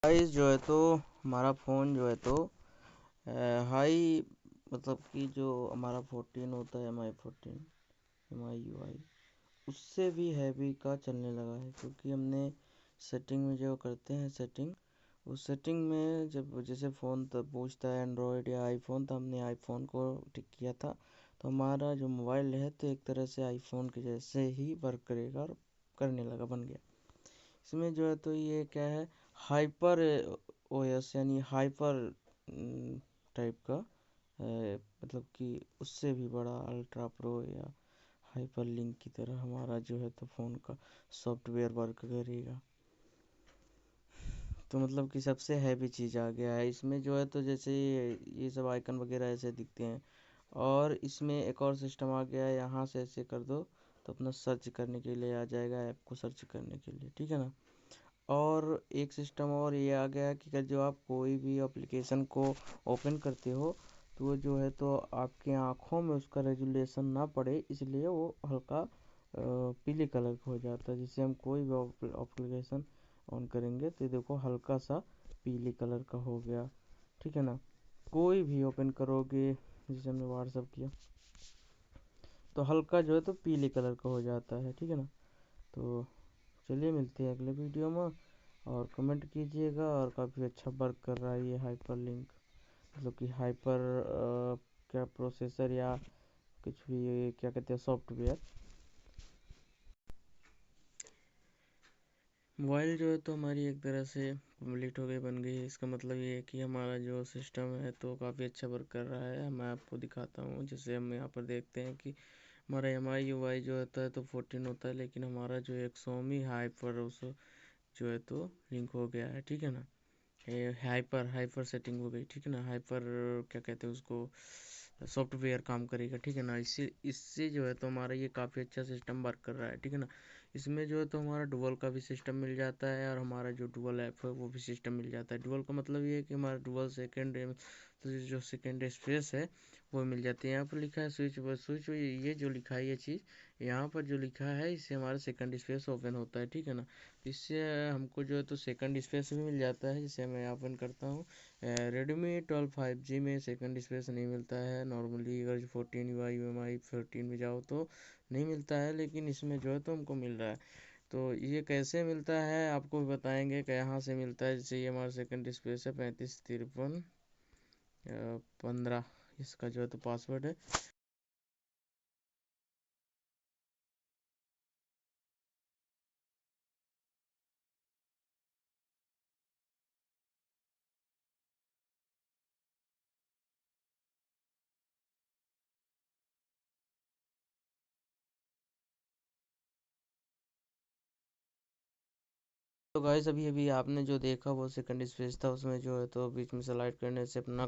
Guys जो है तो हमारा फ़ोन जो है तो हाई मतलब कि जो हमारा 14 होता है MI 14 MIUI उससे भी हैवी का चलने लगा है, क्योंकि हमने सेटिंग में जो करते हैं सेटिंग, उस सेटिंग में जब जैसे फ़ोन तब पूछता है एंड्रॉयड या आईफोन, तो हमने आईफोन को टिक किया था, तो हमारा जो मोबाइल है तो एक तरह से आईफोन के जैसे ही वर्क करेगा और करने लगा, बन गया। इसमें जो है तो ये क्या है, हाइपर ओएस यानी हाइपर टाइप का मतलब कि उससे भी बड़ा अल्ट्रा प्रो या हाइपर लिंक की तरह हमारा जो है तो फ़ोन का सॉफ्टवेयर वर्क करेगा। तो मतलब कि सबसे हैवी चीज़ आ गया है इसमें जो है तो, जैसे ये सब आइकन वगैरह ऐसे दिखते हैं। और इसमें एक और सिस्टम आ गया है, यहाँ से ऐसे कर दो तो अपना सर्च करने के लिए आ जाएगा, ऐप को सर्च करने के लिए, ठीक है ना। और एक सिस्टम और ये आ गया कि अगर जो आप कोई भी एप्लीकेशन को ओपन करते हो, तो वो जो है तो आपके आँखों में उसका रेजुलेशन ना पड़े, इसलिए वो हल्का पीले कलर का हो जाता है। जैसे हम कोई भी एप्लीकेशन ऑन करेंगे तो देखो हल्का सा पीले कलर का हो गया, ठीक है ना। कोई भी ओपन करोगे, जैसे हमने व्हाट्सअप किया तो हल्का जो है तो पीले कलर का हो जाता है, ठीक है ना। तो चलिए मिलते हैं अगले वीडियो में, और कमेंट कीजिएगा। और काफ़ी अच्छा वर्क कर रहा है ये हाइपर लिंक, मतलब कि हाइपर क्या प्रोसेसर या कुछ भी, ये क्या कहते हैं, सॉफ्टवेयर। मोबाइल जो है तो हमारी एक तरह से कंप्लीट हो गई, बन गई है। इसका मतलब ये है कि हमारा जो सिस्टम है तो काफ़ी अच्छा वर्क कर रहा है। मैं आपको दिखाता हूँ, जैसे हम यहाँ पर देखते हैं कि हमारा MIUI जो होता है तो 14 होता है, लेकिन हमारा जो एक Xiaomi हाइपर उस जो है तो लिंक हो गया है, ठीक है ना। ये हाइपर हाइपर सेटिंग हो गई, ठीक है ना। हाइपर क्या कहते हैं उसको, सॉफ्टवेयर काम करेगा, ठीक है ना। इससे इससे जो है तो हमारा ये काफ़ी अच्छा सिस्टम वर्क कर रहा है, ठीक है ना। इसमें जो है तो हमारा डुअल का भी सिस्टम मिल जाता है, और हमारा जो डुअल ऐप है वो भी सिस्टम मिल जाता है। डुअल का मतलब ये है कि हमारा डुअल सेकेंड तो जो सेकेंड स्पेस है वो मिल जाती है। यहाँ पर लिखा है स्विच, स्विच ये जो लिखा है ये चीज़ यहाँ पर जो लिखा है, इससे हमारा सेकंड स्पेस ओपन होता है, ठीक है ना। इससे हमको जो है तो सेकंड स्पेस भी मिल जाता है, जैसे मैं ओपन करता हूँ। रेडमी 12 5G में सेकंड स्पेस नहीं मिलता है नॉर्मली, अगर 14 MI 14 में जाओ तो नहीं मिलता है, लेकिन इसमें जो है तो हमको मिल रहा है। तो ये कैसे मिलता है आपको भी बताएंगे कि यहाँ से मिलता है। जैसे ये हमारा सेकंड स्पेस है 35 53 15, इसका जो है तो पासवर्ड है। तो गाइस अभी अभी आपने जो देखा वो सेकंड स्पेस था, उसमें जो है तो बीच में स्लाइड करने से अपना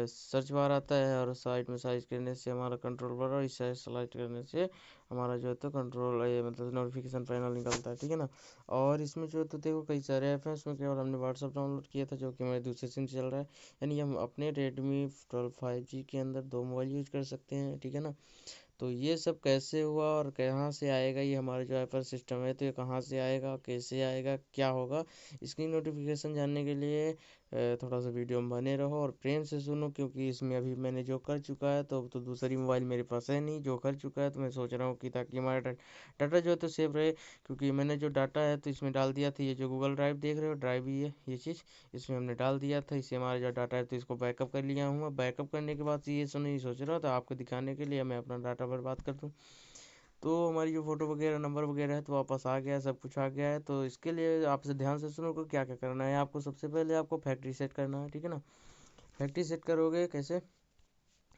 सर्च बार आता है, और साइड में साइज करने से हमारा कंट्रोल बार, और इस साइड स्लाइड करने से हमारा जो है तो कंट्रोल ये मतलब नोटिफिकेशन पैनल निकलता है, ठीक है ना। और इसमें जो है तो देखो कई सारे ऐप हैं, उसमें केवल हमने व्हाट्सअप डाउनलोड किया था जो कि हमारे दूसरे सिम से चल रहा है। यानी हम अपने रेडमी 12 5G के अंदर दो मोबाइल यूज कर सकते हैं, ठीक है ना। तो ये सब कैसे हुआ और कहाँ से आएगा, ये हमारा जो ऐपर सिस्टम है तो ये कहाँ से आएगा, कैसे आएगा, क्या होगा, इसकी नोटिफिकेशन जानने के लिए थोड़ा सा वीडियो में बने रहो और प्रेम से सुनो, क्योंकि इसमें अभी मैंने जो कर चुका है तो दूसरी मोबाइल मेरे पास है नहीं जो कर चुका है, तो मैं सोच रहा हूँ कि ताकि हमारा डाटा जो है तो सेव रहे। क्योंकि मैंने जो डाटा है तो इसमें डाल दिया था, ये जो गूगल ड्राइव देख रहे हो, ड्राइव ही है ये चीज़, इसमें हमने डाल दिया था। इससे हमारा जो डाटा है तो इसको बैकअप कर लिया हूँ। बैकअप करने के बाद ये सुनो, ये सोच रहा था आपको दिखाने के लिए मैं अपना डाटा बर्बाद कर दूँ। तो हमारी जो फ़ोटो वगैरह नंबर वगैरह है तो वापस आ गया है, सब कुछ आ गया है। तो इसके लिए आपसे ध्यान से सुनो को क्या क्या करना है आपको। सबसे पहले आपको फैक्ट्री सेट करना है, ठीक है ना। फैक्ट्री सेट करोगे कैसे,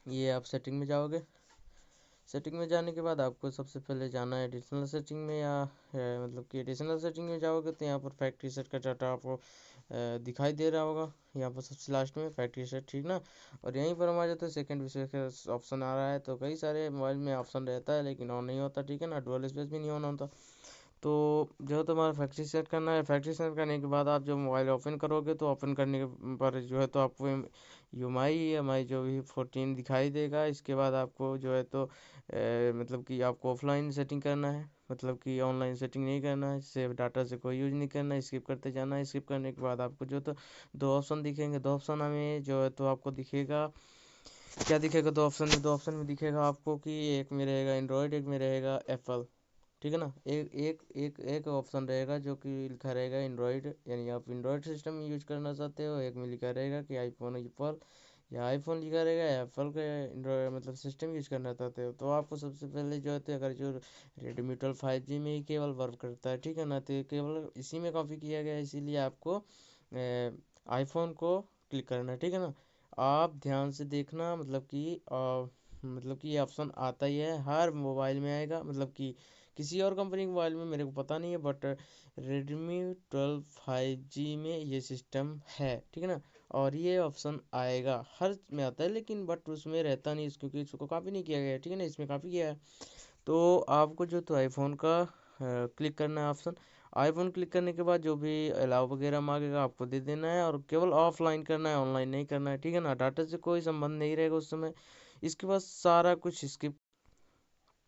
ये आप सेटिंग में जाओगे। सेटिंग में जाने के बाद आपको सबसे पहले जाना है एडिशनल सेटिंग में, या मतलब कि एडिशनल सेटिंग में जाओगे तो यहाँ पर फैक्ट्री सेट का डाटा आपको दिखाई दे रहा होगा, यहाँ पर सबसे लास्ट में फैक्ट्री सेट, ठीक ना। और यहीं पर हम आ जाते हैं सेकंड विशेष का ऑप्शन आ रहा है। तो कई सारे मोबाइल में ऑप्शन रहता है लेकिन ऑन नहीं होता, ठीक है ना, डुअल स्पेस भी नहीं ऑन होता। तो जो तुम्हारा फैक्ट्री सेट करना है, फैक्ट्री सेट करने के बाद आप जो मोबाइल ओपन करोगे तो ओपन करने के पर जो है तो आपको ई एम आई जो भी 14 दिखाई देगा। इसके बाद आपको जो है तो मतलब कि आपको ऑफलाइन सेटिंग करना है, मतलब कि ऑनलाइन सेटिंग नहीं करना है, सेव डाटा से कोई यूज नहीं करना है, स्किप करते जाना है। स्किप करने के बाद आपको जो तो दो ऑप्शन दिखेंगे, दो ऑप्शन में जो है तो आपको दिखेगा, क्या दिखेगा दो ऑप्शन में, दो ऑप्शन में दिखेगा आपको कि एक में रहेगा एंड्रॉयड, एक में रहेगा एप्पल। ठीक है ना, एक एक एक एक ऑप्शन रहेगा जो कि लिखा रहेगा एंड्रॉयड, यानी आप एंड्रॉयड सिस्टम यूज करना चाहते हो। एक में लिखा रहेगा कि आईफोन एप्पल, या आईफोन लिखा रहेगा एप्पल का एंड्रॉयड मतलब सिस्टम यूज करना चाहते हो। तो आपको सबसे पहले जो है तो अगर जो रेडमी 12 5G में ही केवल वर्क करता है, ठीक है ना, तो ये केवल इसी में कॉपी किया गया है, इसीलिए आपको आईफोन को क्लिक करना है। ठीक है ना, आप ध्यान से देखना, मतलब कि ये ऑप्शन आता ही है, हर मोबाइल में आएगा, मतलब कि किसी और कंपनी के मोबाइल में मेरे को पता नहीं है, बट रेडमी 12 5G में ये सिस्टम है। ठीक है ना, और ये ऑप्शन आएगा, हर में आता है, लेकिन बट उसमें रहता नहीं क्योंकि इसको कॉपी नहीं किया गया है। ठीक है ना, इसमें कॉपी किया है। तो आपको जो तो आईफोन का क्लिक करना है ऑप्शन। आईफोन क्लिक करने के बाद जो भी अलाउ वगैरह मांगेगा आपको दे देना है, और केवल ऑफलाइन करना है, ऑनलाइन नहीं करना है। ठीक है ना, डाटा से कोई संबंध नहीं रहेगा उस समय। इसके बाद सारा कुछ स्किप।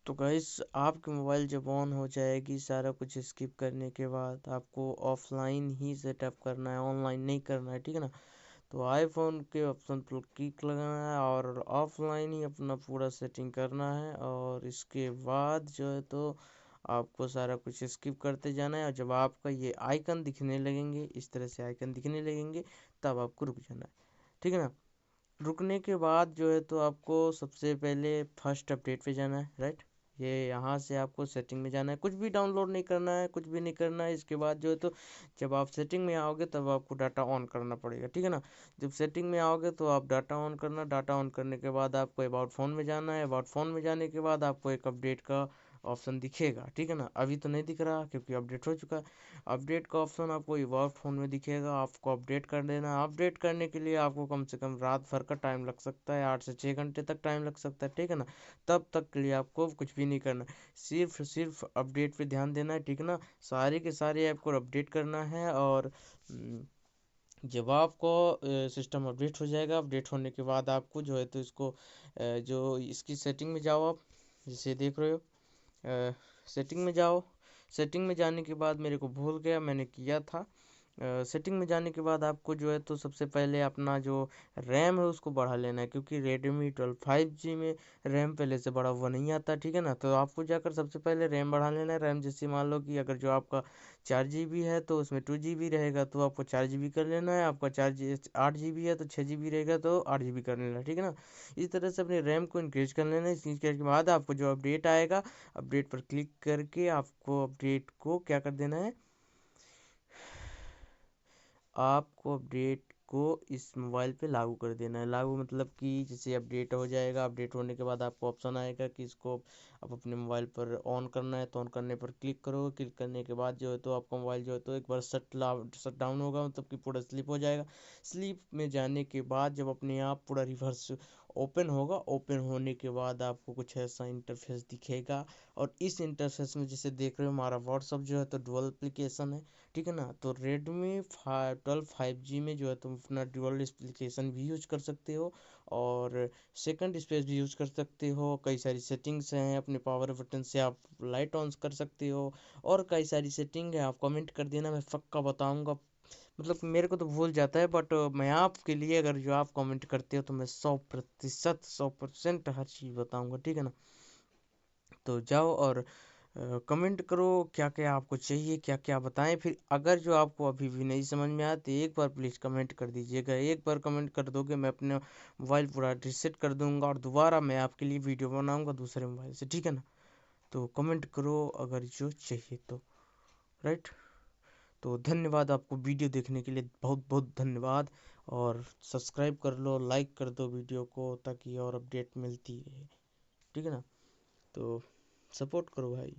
तो गाइस आपकी मोबाइल जब ऑन हो जाएगी, सारा कुछ स्किप करने के बाद आपको ऑफलाइन ही सेटअप करना है, ऑनलाइन नहीं करना है। ठीक है ना, तो आईफोन के ऑप्शन पर क्लिक लगाना है और ऑफलाइन ही अपना पूरा सेटिंग करना है। और इसके बाद जो है तो आपको सारा कुछ स्किप करते जाना है, और जब आपका ये आइकन दिखने लगेंगे, इस तरह से आइकन दिखने लगेंगे, तब आपको रुक जाना है। ठीक है ना, रुकने के बाद जो है तो आपको सबसे पहले फर्स्ट अपडेट पे जाना है, राइट। ये यहाँ से आपको सेटिंग में जाना है, कुछ भी डाउनलोड नहीं करना है, कुछ भी नहीं करना है। इसके बाद जो है तो जब आप सेटिंग में आओगे तब आपको डाटा ऑन करना पड़ेगा। ठीक है ना, जब सेटिंग में आओगे तो आप डाटा ऑन करना, डाटा ऑन करने के बाद आपको अबाउट फ़ोन में जाना है। अबाउट फ़ोन में जाने के बाद आपको एक अपडेट का ऑप्शन दिखेगा। ठीक है ना, अभी तो नहीं दिख रहा क्योंकि अपडेट हो चुका है। अपडेट का ऑप्शन आपको अबाउट फ़ोन में दिखेगा, आपको अपडेट कर देना है। अपडेट करने के लिए आपको कम से कम रात भर का टाइम लग सकता है, 8 से 6 घंटे तक टाइम लग सकता है। ठीक है ना, तब तक के लिए आपको कुछ भी नहीं करना है, सिर्फ अपडेट पे ध्यान देना है। ठीक है ना, सारे के सारे ऐप को अपडेट करना है। और जब आपको सिस्टम अपडेट हो जाएगा, अपडेट होने के बाद आपको जो है तो इसको जो इसकी सेटिंग में जाओ, आप जिसे देख रहे हो, सेटिंग में जाओ। सेटिंग में जाने के बाद मेरे को भूल गया, मैंने किया था। सेटिंग में जाने के बाद आपको जो है तो सबसे पहले अपना जो रैम है उसको बढ़ा लेना है, क्योंकि रेडमी 12 5G में रैम पहले से बढ़ा हुआ नहीं आता। ठीक है ना, तो आपको जाकर सबसे पहले रैम बढ़ा लेना है। रैम जैसे मान लो कि अगर जो आपका 4 GB है तो उसमें 2 GB रहेगा, तो आपको 4 GB कर लेना है। आपका 8 GB है तो 6 GB रहेगा, तो 8 GB कर लेना है। ठीक है ना, इस तरह से अपने रैम को इंक्रीज कर लेना है। इंक्रीज करने के बाद आपको जो अपडेट आएगा, अपडेट पर क्लिक करके आपको अपडेट को क्या कर देना है, आपको अपडेट को इस मोबाइल पे लागू कर देना है। लागू मतलब कि जैसे अपडेट हो जाएगा, अपडेट होने के बाद आपको ऑप्शन आएगा कि इसको आप अपने मोबाइल पर ऑन करना है, तो ऑन करने पर क्लिक करो। क्लिक करने के बाद जो है तो आपका मोबाइल जो है तो एक बार शट डाउन होगा, मतलब कि पूरा स्लिप हो जाएगा। स्लिप में जाने के बाद जब अपने आप पूरा रिवर्स ओपन होगा, ओपन होने के बाद आपको कुछ ऐसा इंटरफेस दिखेगा। और इस इंटरफेस में जैसे देख रहे हो, हमारा व्हाट्सअप जो है तो डुअल एप्लीकेशन है। ठीक है ना, तो रेडमी 12 5G में जो है तुम अपना ड्यूअल एप्लीकेशन भी यूज कर सकते हो, और सेकंड स्पेस भी यूज कर सकते हो। कई सारी सेटिंग्स हैं, अपने पावर बटन से आप लाइट ऑन कर सकते हो, और कई सारी सेटिंग है। आप कमेंट कर देना, मैं पक्का बताऊंगा। मतलब मेरे को तो भूल जाता है, बट मैं आपके लिए अगर जो आप कमेंट करते हो तो मैं 100% हर चीज़ बताऊंगा। ठीक है ना, तो जाओ और कमेंट करो क्या क्या आपको चाहिए, क्या क्या बताएं। फिर अगर जो आपको अभी भी नहीं समझ में आया तो एक बार प्लीज़ कमेंट कर दीजिएगा। एक बार कमेंट कर दोगे, मैं अपने मोबाइल पूरा रिसेट कर दूंगा, और दोबारा मैं आपके लिए वीडियो बनाऊंगा दूसरे मोबाइल से। ठीक है ना, तो कमेंट करो अगर जो चाहिए तो, राइट। तो धन्यवाद, आपको वीडियो देखने के लिए बहुत बहुत धन्यवाद। और सब्सक्राइब कर लो, लाइक कर दो वीडियो को, ताकि और अपडेट मिलती रहे। ठीक है ना, तो सपोर्ट करो भाई।